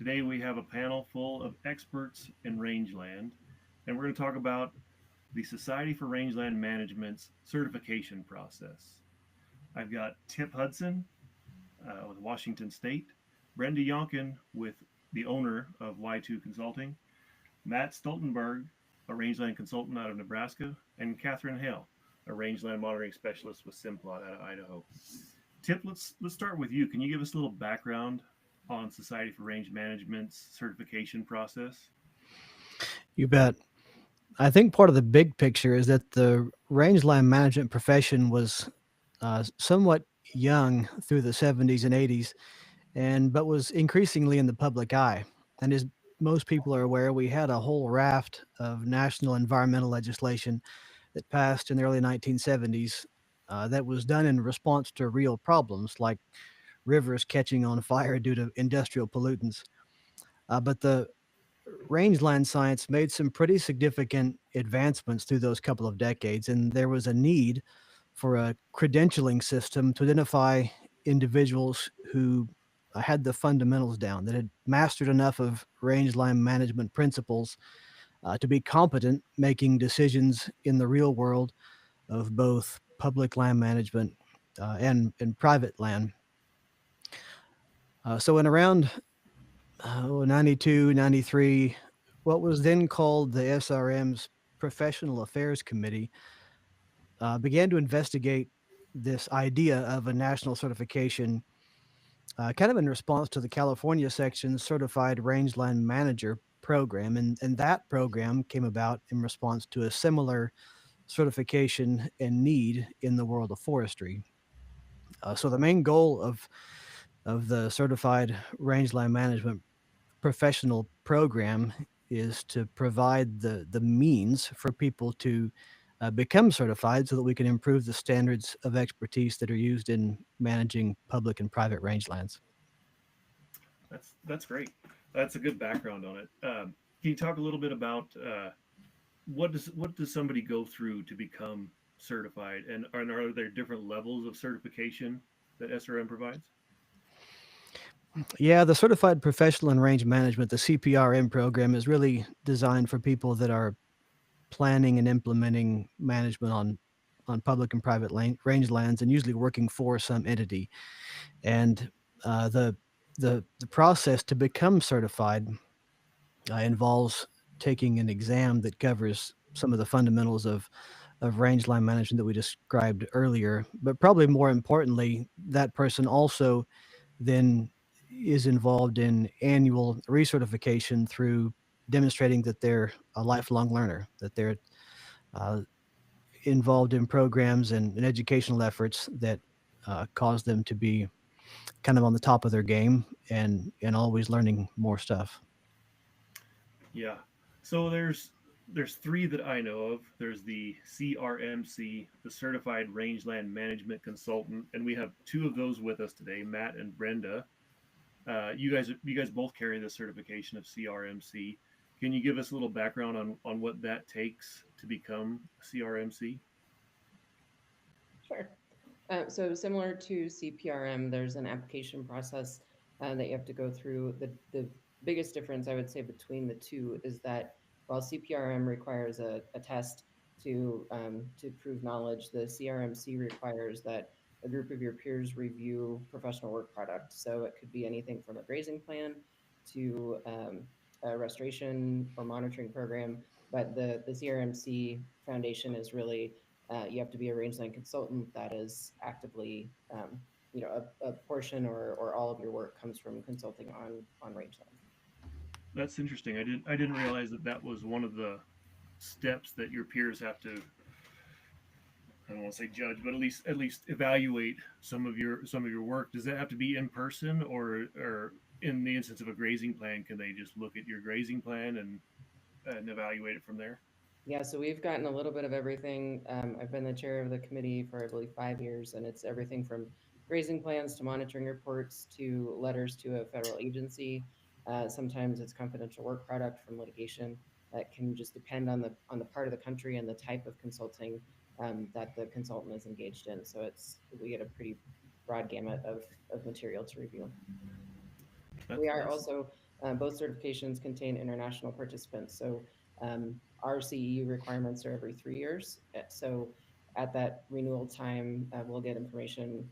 Today we have a panel full of experts in rangeland, and we're going to talk about the Society for Rangeland Management's certification process. I've got Tip Hudson with Washington State, Brenda Yonkin with the owner of Y2 Consulting, Matt Stoltenberg, a rangeland consultant out of Nebraska, and Catherine Hale, a rangeland monitoring specialist with Simplot out of Idaho. Tip, let's start with you. Can you give us a little background on Society for Range Management's certification process? You bet. I think part of the big picture is that the rangeland management profession was somewhat young through the 70s and 80s, and but was increasingly in the public eye. And as most people are aware, we had a whole raft of national environmental legislation that passed in the early 1970s that was done in response to real problems like rivers catching on fire due to industrial pollutants. But the rangeland science made some pretty significant advancements through those couple of decades, and there was a need for a credentialing system to identify individuals who had the fundamentals down, that had mastered enough of rangeland management principles to be competent making decisions in the real world of both public land management and private land. So in around 92, 93, what was then called the SRM's Professional Affairs Committee began to investigate this idea of a national certification, kind of in response to the California section's Certified Rangeland Manager program. And that program came about in response to a similar certification and need in the world of forestry. So the main goal of the Certified Rangeland Management professional program is to provide the means for people to become certified so that we can improve the standards of expertise that are used in managing public and private rangelands. That's great. That's a good background on it. Can you talk a little bit about what does somebody go through to become certified, and are there different levels of certification that SRM provides? Yeah, the Certified Professional in Range Management, the CPRM program, is really designed for people that are planning and implementing management on public and private rangelands, and usually working for some entity. And the process to become certified involves taking an exam that covers some of the fundamentals of rangeland management that we described earlier. But probably more importantly, that person also then is involved in annual recertification through demonstrating that they're a lifelong learner, that they're uh, involved in programs and educational efforts that cause them to be kind of on the top of their game and always learning more stuff. Yeah. So there's three that I know of. There's the CRMC, the Certified Rangeland Management Consultant, and we have two of those with us today, Matt and Brenda. You guys both carry the certification of CRMC. Can you give us a little background on what that takes to become CRMC? Sure. So similar to CPRM, there's an application process that you have to go through. The biggest difference I would say between the two is that while CPRM requires a test to prove knowledge, the CRMC requires that a group of your peers review professional work product. So it could be anything from a grazing plan to a restoration or monitoring program. But the CRMC foundation is really you have to be a rangeland consultant that is actively, a portion or all of your work comes from consulting on rangeland. That's interesting. I didn't realize that that was one of the steps that your peers have to, I don't want to say judge, but at least evaluate some of your work. Does that have to be in person, or in the instance of a grazing plan, can they just look at your grazing plan and evaluate it from there? Yeah, so we've gotten a little bit of everything. I've been the chair of the committee for, I believe, 5 years, and it's everything from grazing plans to monitoring reports to letters to a federal agency. Sometimes it's confidential work product from litigation. That can just depend on the part of the country and the type of consulting that the consultant is engaged in. So we get a pretty broad gamut of material to review. That's We are that's also Both certifications contain international participants. So our CEU requirements are every 3 years. So at that renewal time, we'll get information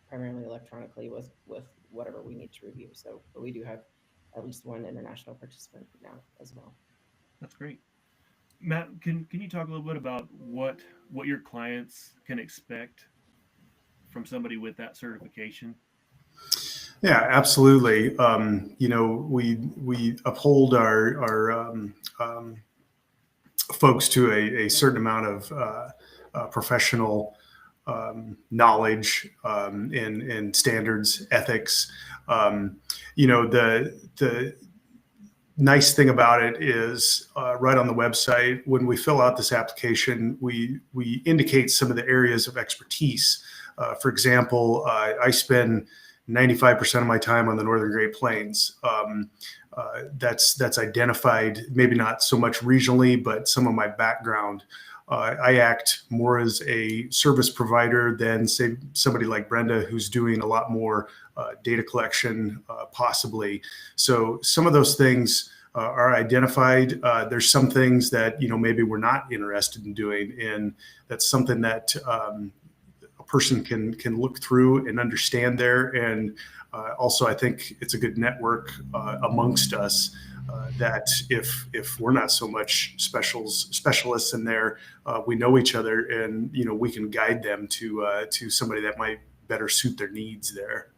primarily electronically with whatever we need to review. So, but we do have at least one international participant now as well. That's great. Matt, can you talk a little bit about what your clients can expect from somebody with that certification? Yeah, absolutely. We uphold our folks to a certain amount of professional knowledge and standards, ethics. The nice thing about it is right on the website, when we fill out this application, we indicate some of the areas of expertise. For example, I spend 95% of my time on the Northern Great Plains. That's identified, maybe not so much regionally, but some of my background. I act more as a service provider than, say, somebody like Brenda, who's doing a lot more data collection, possibly. So some of those things are identified. There's some things that maybe we're not interested in doing, and that's something that a person can look through and understand there. And also, I think it's a good network amongst us. That if we're not so much specialists in there, we know each other, and we can guide them to somebody that might better suit their needs there.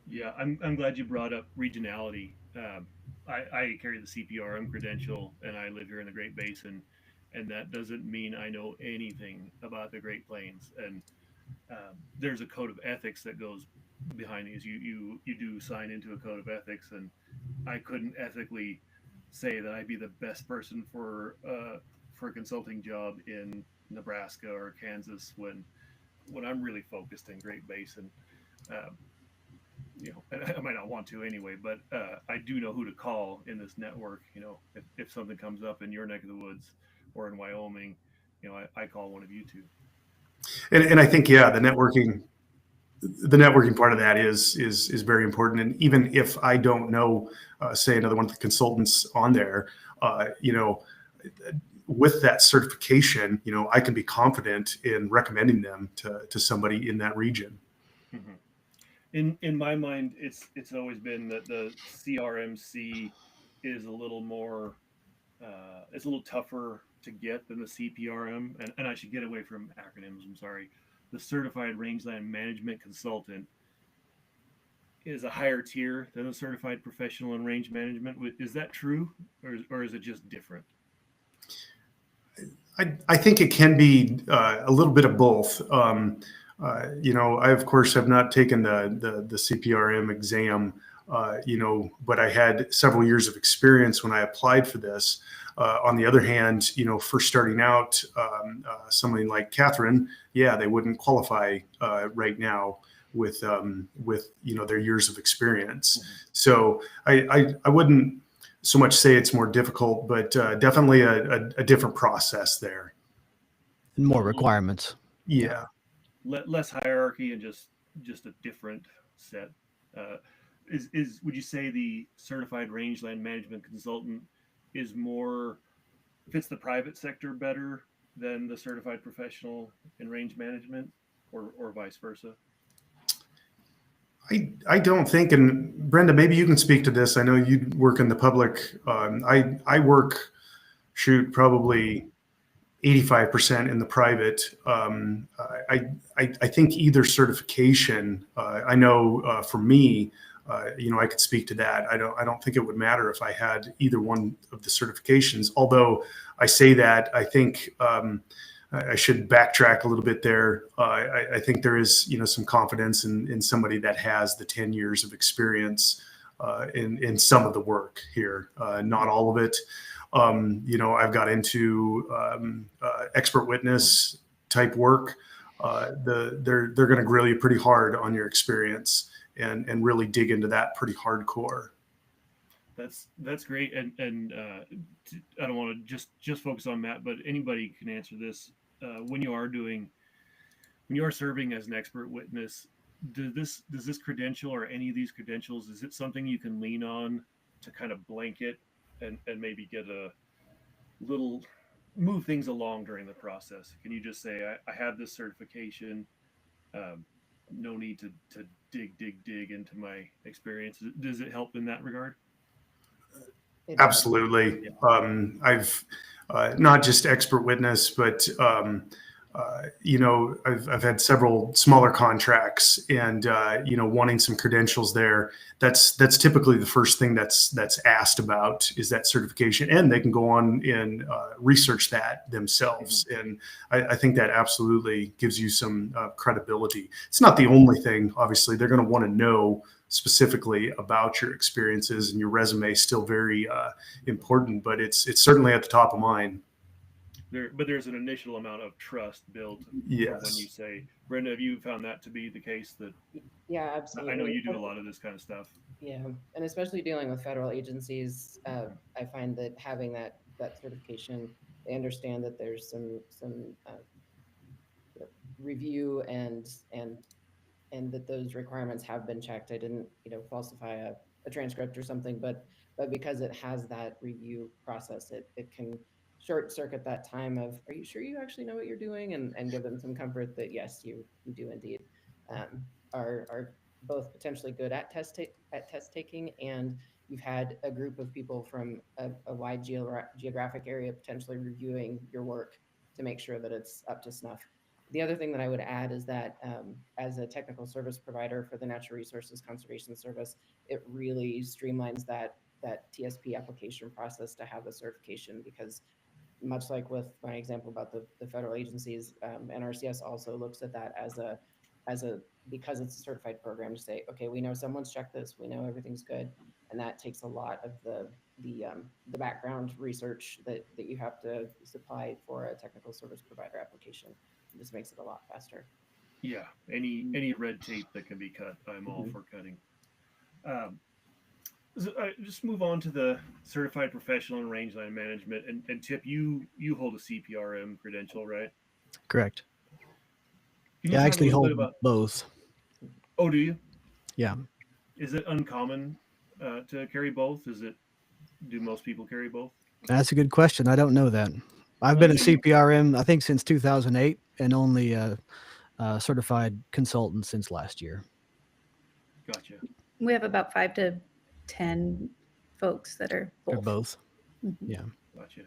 Yeah, I'm glad you brought up regionality. I carry the CPRM credential, and I live here in the Great Basin, and that doesn't mean I know anything about the Great Plains. And there's a code of ethics that goes behind these. You do sign into a code of ethics, and I couldn't ethically say that I'd be the best person for a consulting job in Nebraska or Kansas when I'm really focused in Great Basin. Um, I might not want to anyway, but I do know who to call in this network. If something comes up in your neck of the woods or in Wyoming, I call one of you two. And I think, yeah, the networking part of that is very important. And even if I don't know, say, another one of the consultants on there, with that certification, I can be confident in recommending them to somebody in that region. Mm-hmm. In my mind, it's always been that the CRMC is a little more it's a little tougher to get than the CPRM, and I should get away from acronyms. I'm sorry. The Certified Rangeland Management Consultant is a higher tier than the Certified Professional in Range Management. Is that true, or is it just different? I think it can be a little bit of both. I of course have not taken the CPRM exam, but I had several years of experience when I applied for this. On the other hand, first starting out, somebody like Catherine, yeah, they wouldn't qualify right now with their years of experience. Mm-hmm. So I wouldn't so much say it's more difficult, but definitely a different process there. And more requirements. Yeah. Less hierarchy and just a different set. Uh, would you say the Certified Rangeland Management Consultant is more fits the private sector better than the Certified Professional in Range Management, or vice versa? I don't think, and Brenda, maybe you can speak to this. I know you work in the public. I work, probably 85% in the private. I think either certification. I know for me, I could speak to that. I don't think it would matter if I had either one of the certifications. Although I say that, I think I should backtrack a little bit there. I think there is, some confidence in somebody that has the 10 years of experience in some of the work here, not all of it. I've got into expert witness type work. They're going to grill you pretty hard on your experience and really dig into that pretty hardcore. That's great, and I don't want to just focus on Matt, but anybody can answer this. When you are serving as an expert witness, does this credential or any of these credentials, is it something you can lean on to kind of blanket and maybe get a little move things along during the process? Can you just say, I have this certification, no need to dig into my experience? Does it help in that regard? It does. Absolutely. I've not just expert witness, but I've had several smaller contracts, and wanting some credentials there. That's typically the first thing that's asked about is that certification, and they can go on and research that themselves. And I think that absolutely gives you some credibility. It's not the only thing. Obviously, they're going to want to know specifically about your experiences, and your resume is still very important, but it's certainly at the top of mind. But there's an initial amount of trust built Yes. when you say, Brenda, have you found that to be the case? That Yeah, absolutely. I know you do a lot of this kind of stuff. Yeah, and especially dealing with federal agencies, I find that having that certification, they understand that there's some review and that those requirements have been checked. I didn't, falsify a transcript or something, but because it has that review process, it can short circuit that time of, are you sure you actually know what you're doing? And give them some comfort that yes, you do indeed. Are both potentially good at test taking, and you've had a group of people from a wide geographic area potentially reviewing your work to make sure that it's up to snuff. The other thing that I would add is that as a technical service provider for the Natural Resources Conservation Service, it really streamlines that TSP application process to have the certification, because much like with my example about the federal agencies, NRCS also looks at that as a because it's a certified program, to say, okay, we know someone's checked this, we know everything's good, and that takes a lot of the background research that you have to supply for a technical service provider application. It just makes it a lot faster. Yeah, any red tape that can be cut, I'm all for cutting. Just move on to the certified professional in rangeland management. And Tip, you hold a CPRM credential, right? Correct. Can you Yeah, I talk a actually little hold bit about? both. Oh, do you? Yeah. Is it uncommon to carry both? Do most people carry both? That's a good question. I don't know that. I've been a CPRM, I think, since 2008, and only a certified consultant since last year. Gotcha. We have about 5 to 10 folks that are both. They're both. Mhm. Yeah. Gotcha.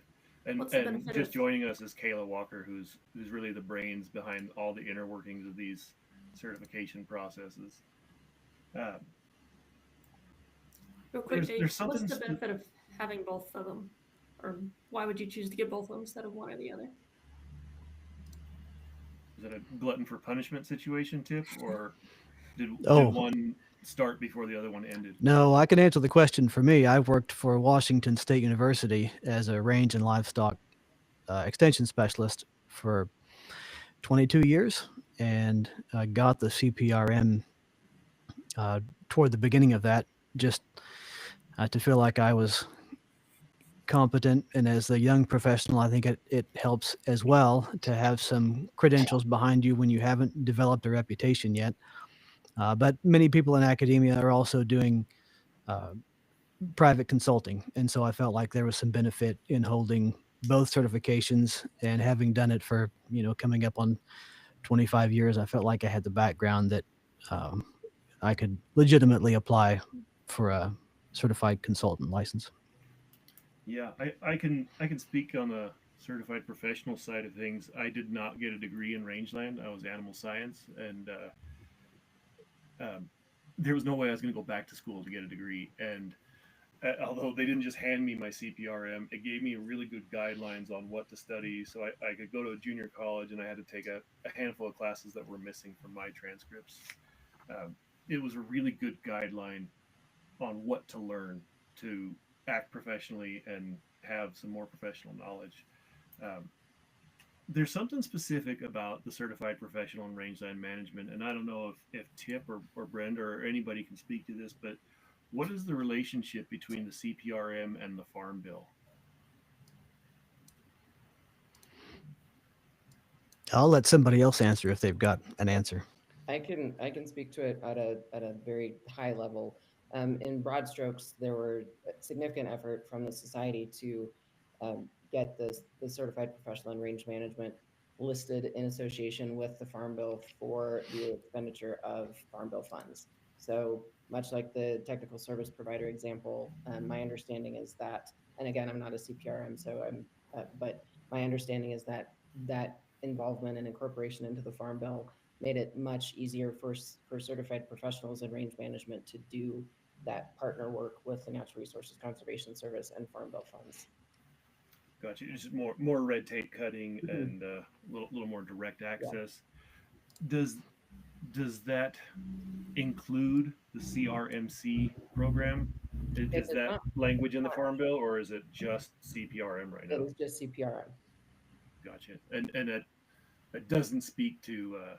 And What's the benefit just of- joining us is Kayla Walker, who's really the brains behind all the inner workings of these certification processes. Real quick, There's Dave, what's something the benefit of having both of them? Or why would you choose to get both of them instead of one or the other? Is it a glutton for punishment situation, Tip, or did Oh. one start before the other one ended? No, I can answer the question for me. I've worked for Washington State University as a range and livestock extension specialist for 22 years, and I got the CPRM toward the beginning of that, just to feel like I was competent. And as a young professional, I think it helps as well to have some credentials behind you when you haven't developed a reputation yet. But many people in academia are also doing private consulting. And so I felt like there was some benefit in holding both certifications, and having done it for, coming up on 25 years, I felt like I had the background that I could legitimately apply for a certified consultant license. Yeah, I can speak on the certified professional side of things. I did not get a degree in rangeland. I was animal science, and there was no way I was going to go back to school to get a degree. And although they didn't just hand me my CPRM, it gave me really good guidelines on what to study. So I could go to a junior college, and I had to take a handful of classes that were missing from my transcripts. It was a really good guideline on what to learn to act professionally and have some more professional knowledge. There's something specific about the certified professional in rangeland management, and I don't know if Tip or Brenda or anybody can speak to this, but what is the relationship between the CPRM and the Farm Bill? I'll let somebody else answer if they've got an answer. I can speak to it at a very high level. In broad strokes, there were significant effort from the society to get the certified professional in range management listed in association with the Farm Bill for the expenditure of Farm Bill funds. So much like the technical service provider example, my understanding is that, and again, I'm not a CPRM, so but my understanding is that that involvement and incorporation into the Farm Bill made it much easier for certified professionals in range management to do that partner work with the Natural Resources Conservation Service and Farm Bill funds. Gotcha. Just more red tape cutting Mhm. and a little more direct Yeah. access. Does that include the CRMC program? It Is does that not. language in the Farm Bill, or is it just CPRM right It now? is just CPRM. Gotcha. And it doesn't speak to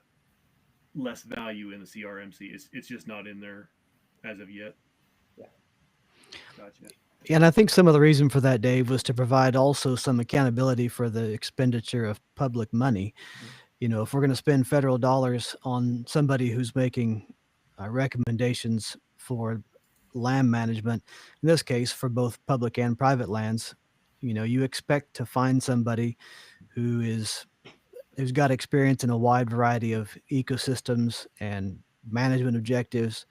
less value in the CRMC. It's just not in there as of yet. Yeah. Gotcha. And I think some of the reason for that, Dave, was to provide also some accountability for the expenditure of public money. You know, if we're going to spend federal dollars on somebody who's making recommendations for land management, in this case for both public and private lands, you know, you expect to find somebody who is who's got experience in a wide variety of ecosystems and management objectives,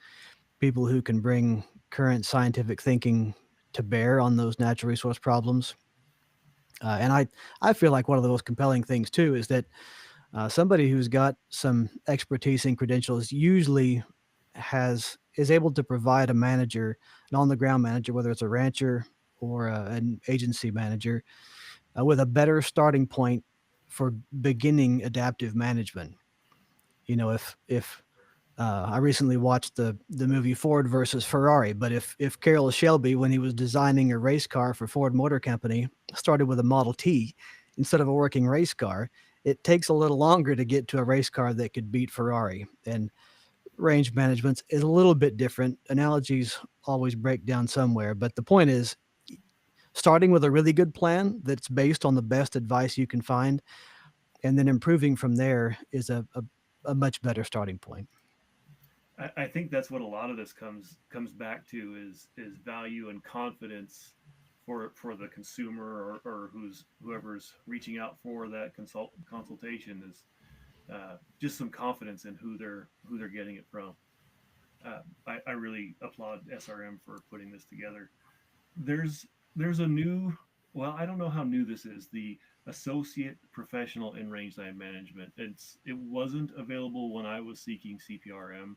people who can bring current scientific thinking to bear on those natural resource problems. And I feel like one of the most compelling things too is that somebody who's got some expertise and credentials usually is able to provide a manager, an on the ground manager, whether it's a rancher or an agency manager, with a better starting point for beginning adaptive management. You know, if I recently watched the movie Ford versus Ferrari, but if Carroll Shelby, when he was designing a race car for Ford Motor Company, started with a Model T instead of a working race car, it takes a little longer to get to a race car that could beat Ferrari. And range management is a little bit different. Analogies always break down somewhere, but the point is starting with a really good plan that's based on the best advice you can find, and then improving from there is a much better starting point. I think that's what a lot of this comes back to is value and confidence for the consumer or whoever's reaching out for that consultation is just some confidence in who they're getting it from. I really applaud SRM for putting this together. There's a new, well, I don't know how new this is, the associate professional in rangeland management. It wasn't available when I was seeking CPRM.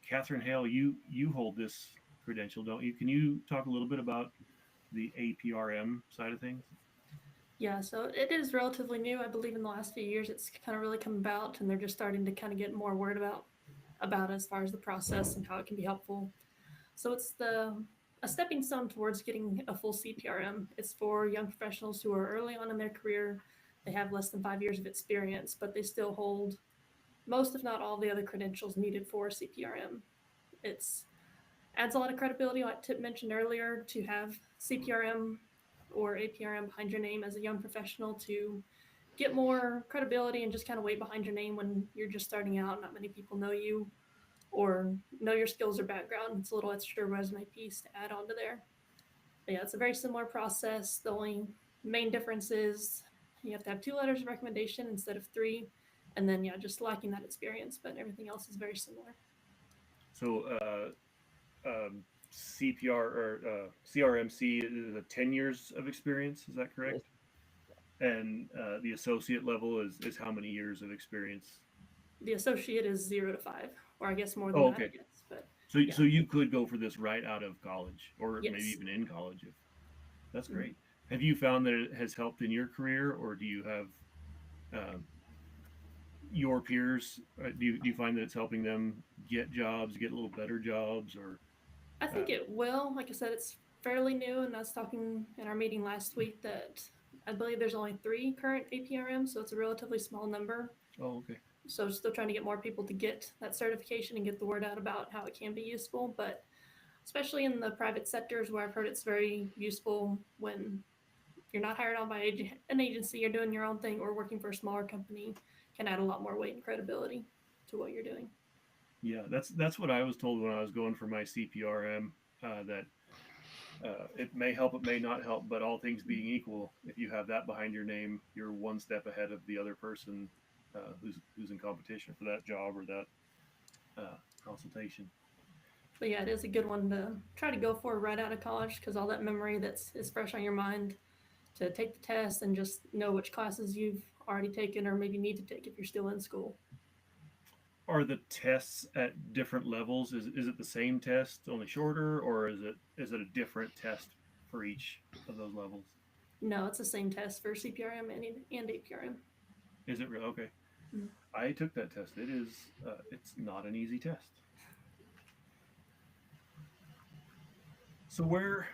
Catherine Hale, you hold this credential, don't you? Can you talk a little bit about the APRM side of things? Yeah, so it is relatively new. I believe in the last few years it's kind of really come about, and they're just starting to kind of get more word about as far as the process and how it can be helpful. So it's the a stepping stone towards getting a full CPRM. It's for young professionals who are early on in their career. They have less than 5 years of experience, but they still hold most, if not all, the other credentials needed for CPRM. It's adds a lot of credibility, like Tip mentioned earlier, to have CPRM or APRM behind your name as a young professional to get more credibility and just kind of weight behind your name when you're just starting out. Not many people know you or know your skills or background. It's a little extra resume piece to add onto there. But yeah, it's a very similar process. The only main difference is you have to have 2 letters of recommendation instead of 3. And then, yeah, just lacking that experience, but everything else is very similar. So CPR or CRMC is 10 years of experience. Is that Yes. correct? And the associate level is how many years of experience? The associate is 0 to 5, or I guess more than Oh, that, okay. yes. But So yeah, you could go for this right out of college, or maybe yes. even in college. If that's Mhm. great. Have you found that it has helped in your career, or do you have um, your peers? Do you find that it's helping them get jobs, get a little better jobs, or I think uh, it will. Like I said, it's fairly new, and I was talking in our meeting last week that I believe there's only 3 current APRM, so it's a relatively small number. oh, okay. So still trying to get more people to get that certification and get the word out about how it can be useful. But especially in the private sectors where I've heard it's very useful when you're not hired on by an agency, you're doing your own thing or working for a smaller company, can add a lot more weight and credibility to what you're doing. Yeah, that's what I was told when I was going for my CPRM. That it may help, it may not help, but all things being equal, if you have that behind your name, you're one step ahead of the other person who's in competition for that job or that consultation. But yeah, it is a good one to try to go for right out of college because all that memory that's is fresh on your mind to take the test and just know which classes you've already taken or maybe need to take if you're still in school. Are the tests at different levels? Is it the same test, only shorter, or is it a different test for each of those levels? No, it's the same test for CPRM and APRM. Is it real? Okay. Mm. I took that test. It's not an easy test. So where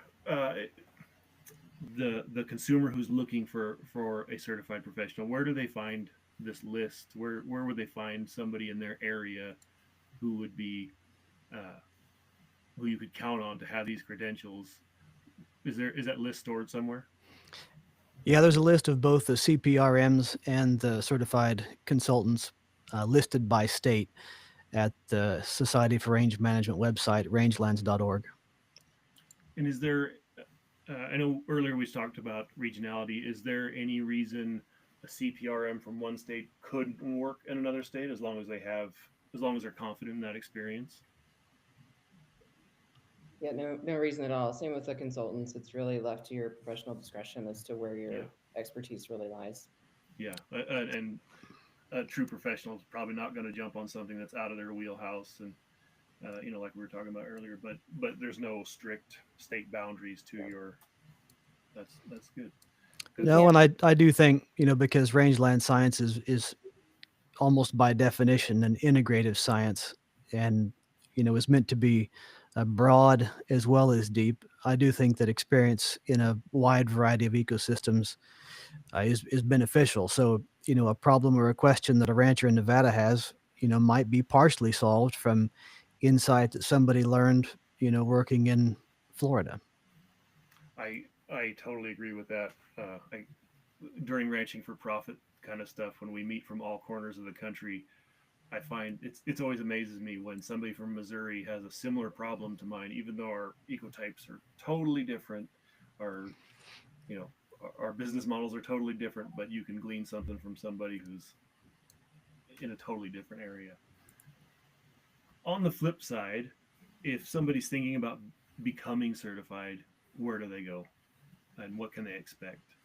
the consumer who's looking for a certified professional, where do they find this list? Where would they find somebody in their area who would be uh, who you could count on to have these credentials? Is that list stored somewhere? Yeah, there's a list of both the CPRMs and the certified consultants listed by state at the Society for Range Management website, rangelands.org. And is there? I know earlier we talked about regionality. Is there any reason a CPRM from one state couldn't work in another state as long as they're confident in that experience? Yeah, no reason at all. Same with the consultants. It's really left to your professional discretion as to where Yeah, your expertise really lies. yeah, and a true professional is probably not going to jump on something that's out of their wheelhouse, and like we were talking about earlier. But there's no strict state boundaries to your. That's good. Good. No, Yeah. and I do think, because rangeland science is almost by definition an integrative science and, is meant to be broad as well as deep. I do think that experience in a wide variety of ecosystems is beneficial. So, a problem or a question that a rancher in Nevada has, might be partially solved from insight that somebody learned, working in Florida. I totally agree with that. During ranching for profit kind of stuff, when we meet from all corners of the country, I find it's always amazes me when somebody from Missouri has a similar problem to mine, even though our ecotypes are totally different. Our you know our business models are totally different, but you can glean something from somebody who's in a totally different area. On the flip side, if somebody's thinking about becoming certified, where do they go, and what can they expect?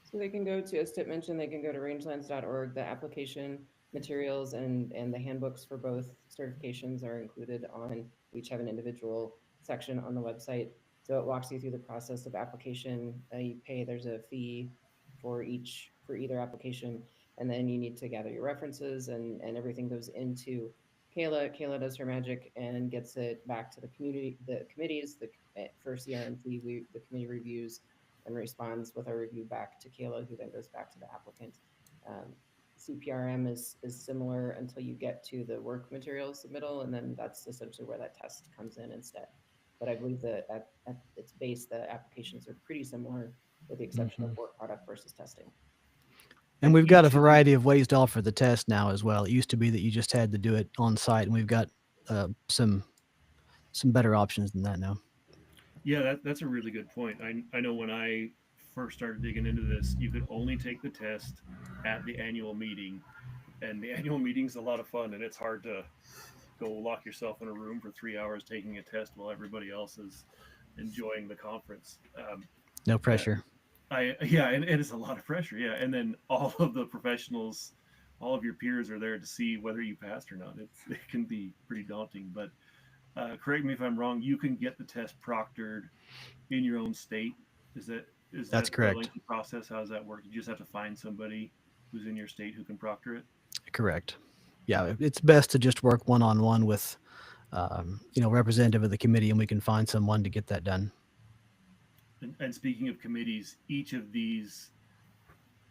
So they can go to, as Tip mentioned, they can go to rangelands.org. The application materials and the handbooks for both certifications are included on, we each have an individual section on the website. So it walks you through the process of application. You pay, there's a fee for either application. And then you need to gather your references and everything goes into Kayla. Kayla does her magic and gets it back to the community, the committees, for CRMC, the committee reviews and responds with a review back to Kayla, who then goes back to the applicant. Um, CPRM is similar until you get to the work materials submittal, and then that's essentially where that test comes in instead. But I believe that at its base, the applications are pretty similar, with the exception of work product versus testing. And we've got a variety of ways to offer the test now as well. It used to be that you just had to do it on site, and we've got some better options than that now. Yeah, that's a really good point. I know when I first started digging into this, you could only take the test at the annual meeting, and the annual meeting's a lot of fun, and it's hard to go lock yourself in a room for 3 hours taking a test while everybody else is enjoying the conference. No pressure. And it's a lot of pressure. Yeah, and then all of the professionals, all of your peers are there to see whether you passed or not. It can be pretty daunting, but correct me if I'm wrong. You can get the test proctored in your own state. That's correct. A lengthy process? How does that work? You just have to find somebody who's in your state who can proctor it. Correct. Yeah, it's best to just work one-on-one with, representative of the committee, and we can find someone to get that done. And speaking of committees, each of these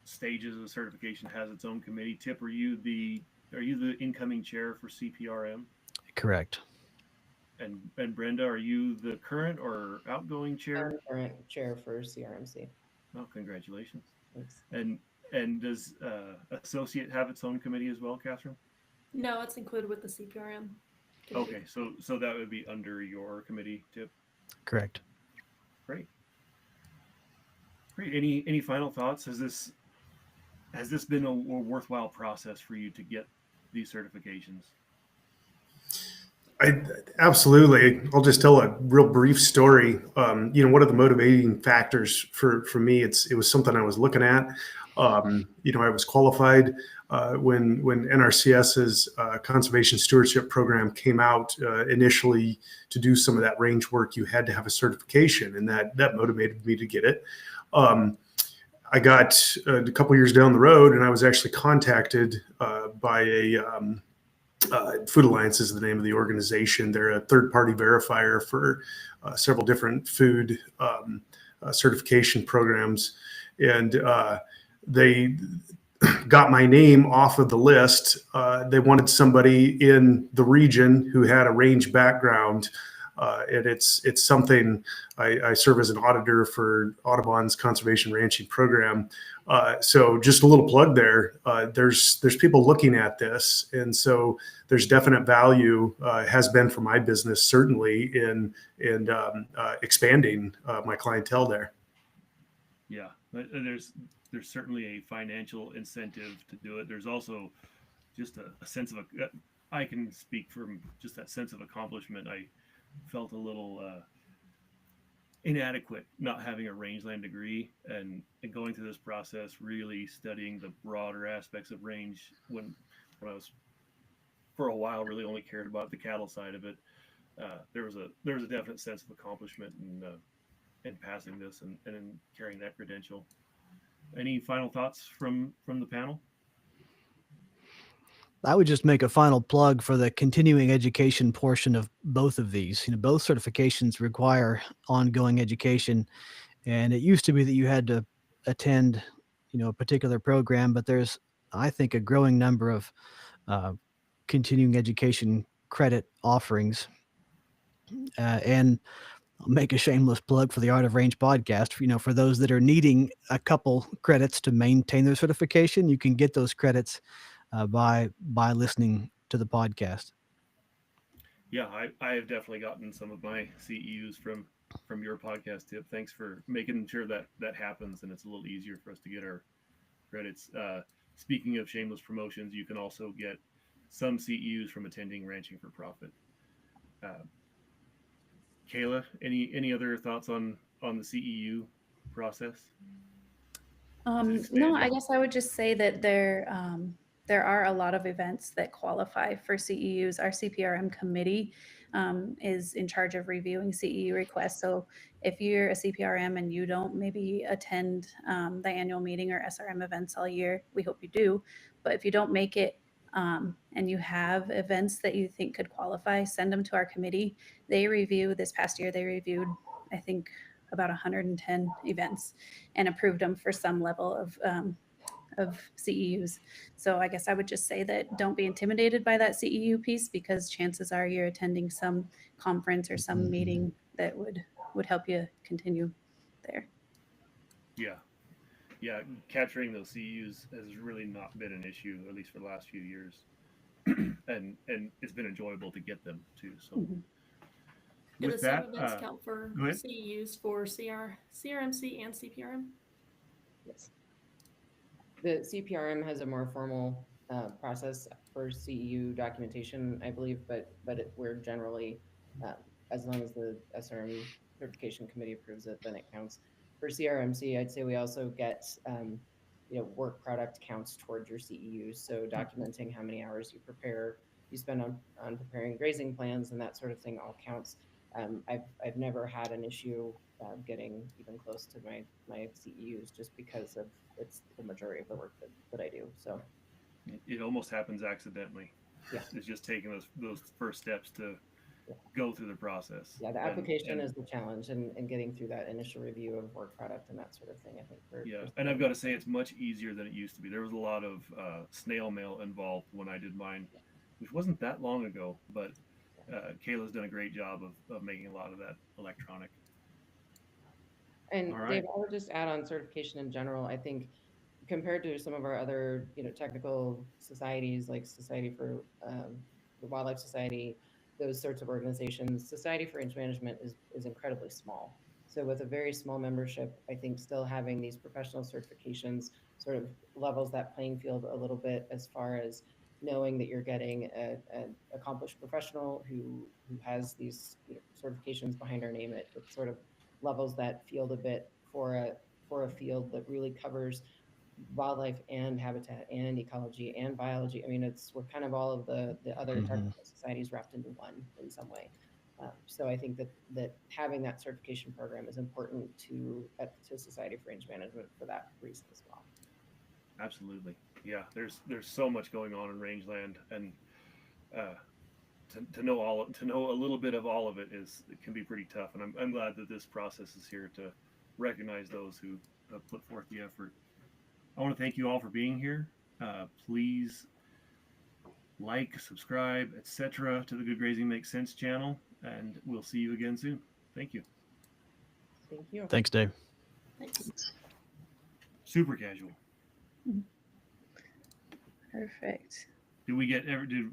stages of certification has its own committee. Tip, are you the incoming chair for CPRM? Correct. And Brenda, are you the current or outgoing chair? I'm current chair for CRMC. Oh, congratulations. Thanks. And does associate have its own committee as well, Catherine? No, it's included with the CPRM. Okay, so that would be under your committee, Tip. Correct. Great. Great. Any final thoughts? Has this been a worthwhile process for you to get these certifications? I absolutely. I'll just tell a real brief story. One of the motivating factors for me, it was something I was looking at. I was qualified when NRCS's conservation stewardship program came out initially to do some of that range work. You had to have a certification, and that motivated me to get it. I got a couple years down the road, and I was actually contacted by a Food Alliance is the name of the organization. They're a third-party verifier for several different food certification programs, and they got my name off of the list. They wanted somebody in the region who had a range background, and it's something. I serve as an auditor for Audubon's conservation ranching program. So just a little plug there. There's people looking at this, and so there's definite value has been for my business certainly in expanding my clientele there. Yeah, there's certainly a financial incentive to do it. There's also just a sense of I can speak from just that sense of accomplishment. I felt a little inadequate not having a rangeland degree and going through this process, really studying the broader aspects of range when I was for a while really only cared about the cattle side of it. There was a definite sense of accomplishment in passing this and in carrying that credential. Any final thoughts from the panel? I would just make a final plug for the continuing education portion of both of these. Both certifications require ongoing education, and it used to be that you had to attend, a particular program, but there's, I think, a growing number of continuing education credit offerings. And I'll make a shameless plug for the Art of Range podcast. For those that are needing a couple credits to maintain their certification, you can get those credits by listening to the podcast. Yeah, I have definitely gotten some of my CEUs from your podcast, Tip. Thanks for making sure that happens, and it's a little easier for us to get our credits. Speaking of shameless promotions, you can also get some CEUs from attending Ranching for Profit. Kayla, any other thoughts on the CEU process? No, I guess I would just say that there are a lot of events that qualify for CEUs. Our CPRM committee is in charge of reviewing CEU requests. So if you're a CPRM and you don't maybe attend the annual meeting or SRM events all year, we hope you do. But if you don't make it and you have events that you think could qualify, send them to our committee. They review, this past year, they reviewed, I think, about 110 events and approved them for some level of CEUs. So I guess I would just say that don't be intimidated by that CEU piece, because chances are you're attending some conference or some meeting that would help you continue there. Yeah, capturing those CEUs has really not been an issue, at least for the last few years, and it's been enjoyable to get them too. So. Mm-hmm. Do With the same that, events count for CEUs for CRMC and CPRM? Yes. The CPRM has a more formal process for CEU documentation, I believe, but we're generally, as long as the SRM Certification Committee approves it, then it counts. For CRMC, I'd say we also get work product counts towards your CEUs. So documenting how many hours you spend on preparing grazing plans and that sort of thing all counts. I've never had an issue getting even close to my CEUs just because of it's the majority of the work that I do. So it almost happens accidentally. Yeah, it's just taking those first steps to go through the process. Yeah, the application is the challenge, and getting through that initial review of work product and that sort of thing. I think and I've got to say it's much easier than it used to be. There was a lot of snail mail involved when I did mine, which wasn't that long ago, but Kayla's done a great job of making a lot of that electronic. And Dave, I would just add on certification in general. I think compared to some of our other, technical societies like Society for the Wildlife Society, those sorts of organizations, Society for Range Management is incredibly small. So with a very small membership, I think still having these professional certifications sort of levels that playing field a little bit as far as knowing that you're getting an accomplished professional who has these certifications behind our name. It sort of levels that field a bit for a field that really covers wildlife and habitat and ecology and biology. I mean, we're kind of all of the other technical societies wrapped into one in some way. So I think that having that certification program is important to Society for Range Management for that reason as well. Absolutely. Yeah, there's so much going on in rangeland, and to know a little bit of all of it can be pretty tough. And I'm glad that this process is here to recognize those who have put forth the effort. I want to thank you all for being here. Please like, subscribe, etc. to the Good Grazing Makes Sense channel, and we'll see you again soon. Thank you. Thank you. Thanks, Dave. Thanks. Super casual. Perfect. Did